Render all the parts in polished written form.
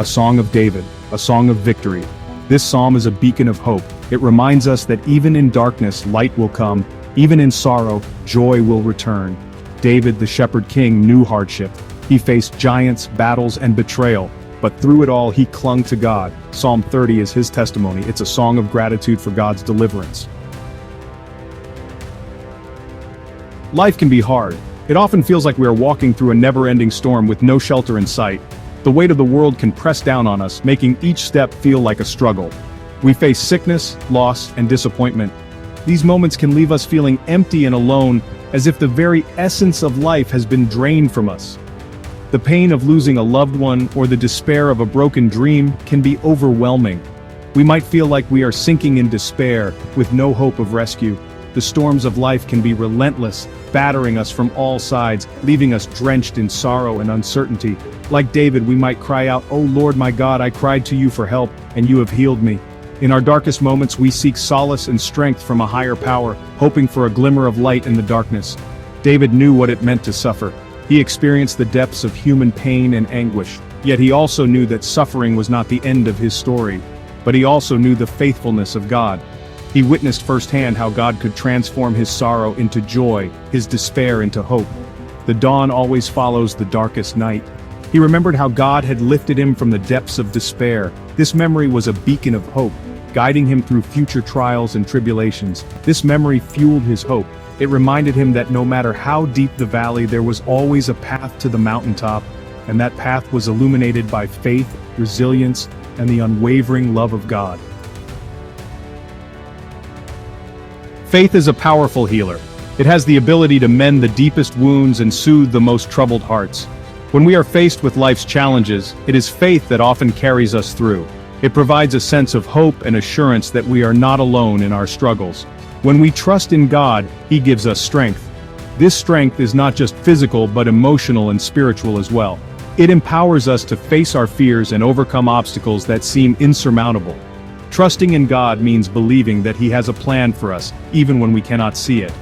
A song of David, a song of victory. This psalm is a beacon of hope. It reminds us that even in darkness, light will come. Even in sorrow, joy will return. David, the shepherd king, knew hardship. He faced giants, battles, and betrayal. But through it all, he clung to God. Psalm 30 is his testimony. It's a song of gratitude for God's deliverance. Life can be hard. It often feels like we are walking through a never-ending storm with no shelter in sight. The weight of the world can press down on us, making each step feel like a struggle. We face sickness, loss, and disappointment. These moments can leave us feeling empty and alone, as if the very essence of life has been drained from us. The pain of losing a loved one or the despair of a broken dream can be overwhelming. We might feel like we are sinking in despair, with no hope of rescue. The storms of life can be relentless, battering us from all sides, leaving us drenched in sorrow and uncertainty. Like David, we might cry out, "O Lord my God, I cried to you for help, and you have healed me." In our darkest moments, we seek solace and strength from a higher power, hoping for a glimmer of light in the darkness. David knew what it meant to suffer. He experienced the depths of human pain and anguish, yet he also knew that suffering was not the end of his story. But he also knew the faithfulness of God. He witnessed firsthand how God could transform his sorrow into joy, his despair into hope. The dawn always follows the darkest night. He remembered how God had lifted him from the depths of despair. This memory was a beacon of hope, guiding him through future trials and tribulations. This memory fueled his hope. It reminded him that no matter how deep the valley, there was always a path to the mountaintop, and that path was illuminated by faith, resilience, and the unwavering love of God. Faith is a powerful healer. It has the ability to mend the deepest wounds and soothe the most troubled hearts. When we are faced with life's challenges, it is faith that often carries us through. It provides a sense of hope and assurance that we are not alone in our struggles. When we trust in God, He gives us strength. This strength is not just physical but emotional and spiritual as well. It empowers us to face our fears and overcome obstacles that seem insurmountable. Trusting in God means believing that He has a plan for us, even when we cannot see it.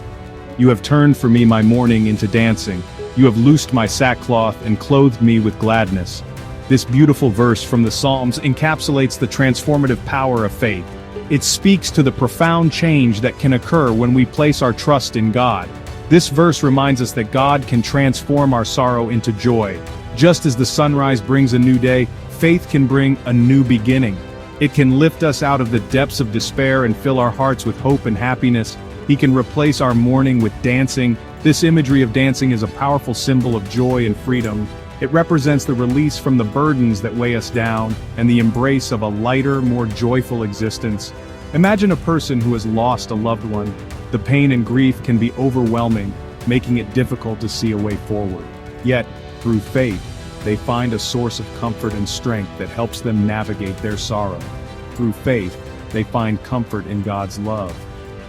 You have turned for me my mourning into dancing. You have loosed my sackcloth and clothed me with gladness. This beautiful verse from the Psalms encapsulates the transformative power of faith. It speaks to the profound change that can occur when we place our trust in God. This verse reminds us that God can transform our sorrow into joy. Just as the sunrise brings a new day, faith can bring a new beginning. It can lift us out of the depths of despair and fill our hearts with hope and happiness. He can replace our mourning with dancing. This imagery of dancing is a powerful symbol of joy and freedom. It represents the release from the burdens that weigh us down and the embrace of a lighter, more joyful existence. Imagine a person who has lost a loved one. The pain and grief can be overwhelming, making it difficult to see a way forward. Yet, through faith, they find a source of comfort and strength that helps them navigate their sorrow. Through faith, they find comfort in God's love.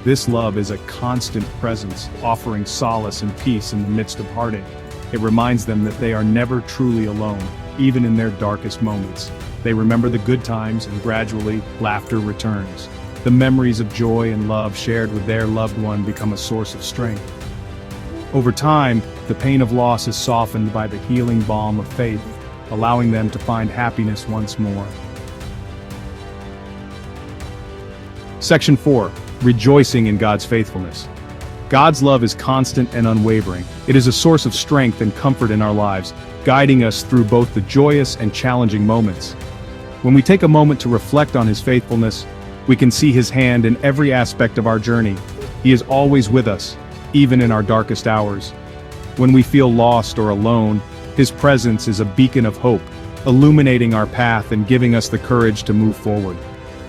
This love is a constant presence, offering solace and peace in the midst of heartache. It reminds them that they are never truly alone, even in their darkest moments. They remember the good times, and gradually, laughter returns. The memories of joy and love shared with their loved one become a source of strength. Over time, the pain of loss is softened by the healing balm of faith, allowing them to find happiness once more. Section 4. Rejoicing in God's faithfulness. God's love is constant and unwavering. It is a source of strength and comfort in our lives, guiding us through both the joyous and challenging moments. When we take a moment to reflect on His faithfulness, we can see His hand in every aspect of our journey. He is always with us, even in our darkest hours. When we feel lost or alone, His presence is a beacon of hope, illuminating our path and giving us the courage to move forward.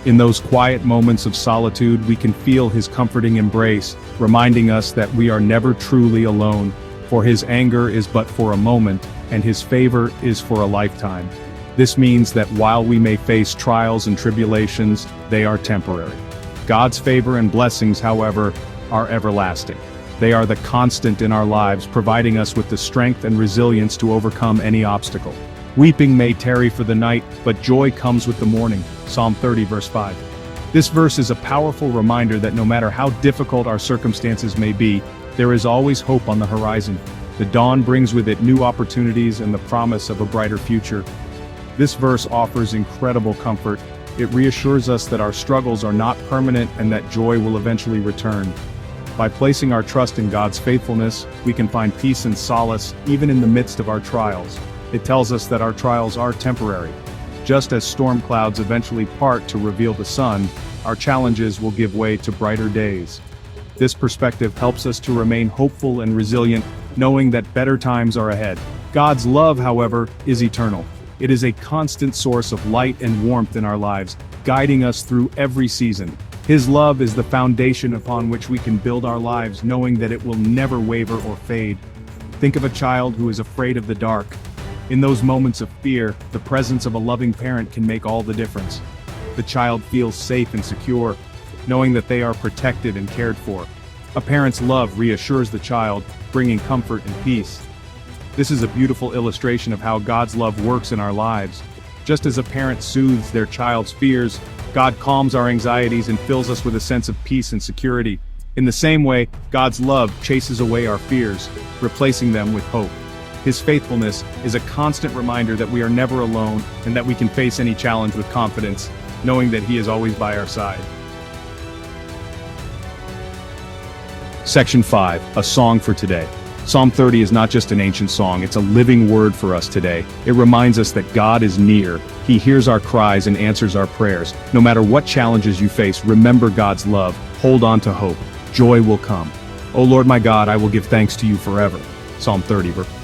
In those quiet moments of solitude, we can feel His comforting embrace, reminding us that we are never truly alone, for His anger is but for a moment, and His favor is for a lifetime. This means that while we may face trials and tribulations, they are temporary. God's favor and blessings, however, are everlasting. They are the constant in our lives, providing us with the strength and resilience to overcome any obstacle. Weeping may tarry for the night, but joy comes with the morning. Psalm 30 verse 5. This verse is a powerful reminder that no matter how difficult our circumstances may be, there is always hope on the horizon. The dawn brings with it new opportunities and the promise of a brighter future. This verse offers incredible comfort. It reassures us that our struggles are not permanent and that joy will eventually return. By placing our trust in God's faithfulness, we can find peace and solace even in the midst of our trials. It tells us that our trials are temporary. Just as storm clouds eventually part to reveal the sun, our challenges will give way to brighter days. This perspective helps us to remain hopeful and resilient, knowing that better times are ahead. God's love, however, is eternal. It is a constant source of light and warmth in our lives, guiding us through every season. His love is the foundation upon which we can build our lives, knowing that it will never waver or fade. Think of a child who is afraid of the dark. In those moments of fear, the presence of a loving parent can make all the difference. The child feels safe and secure, knowing that they are protected and cared for. A parent's love reassures the child, bringing comfort and peace. This is a beautiful illustration of how God's love works in our lives. Just as a parent soothes their child's fears, God calms our anxieties and fills us with a sense of peace and security. In the same way, God's love chases away our fears, replacing them with hope. His faithfulness is a constant reminder that we are never alone and that we can face any challenge with confidence, knowing that He is always by our side. Section 5, a song for today. Psalm 30 is not just an ancient song, it's a living word for us today. It reminds us that God is near. He hears our cries and answers our prayers. No matter what challenges you face, remember God's love. Hold on to hope. Joy will come. O Lord my God, I will give thanks to you forever. Psalm 30, verse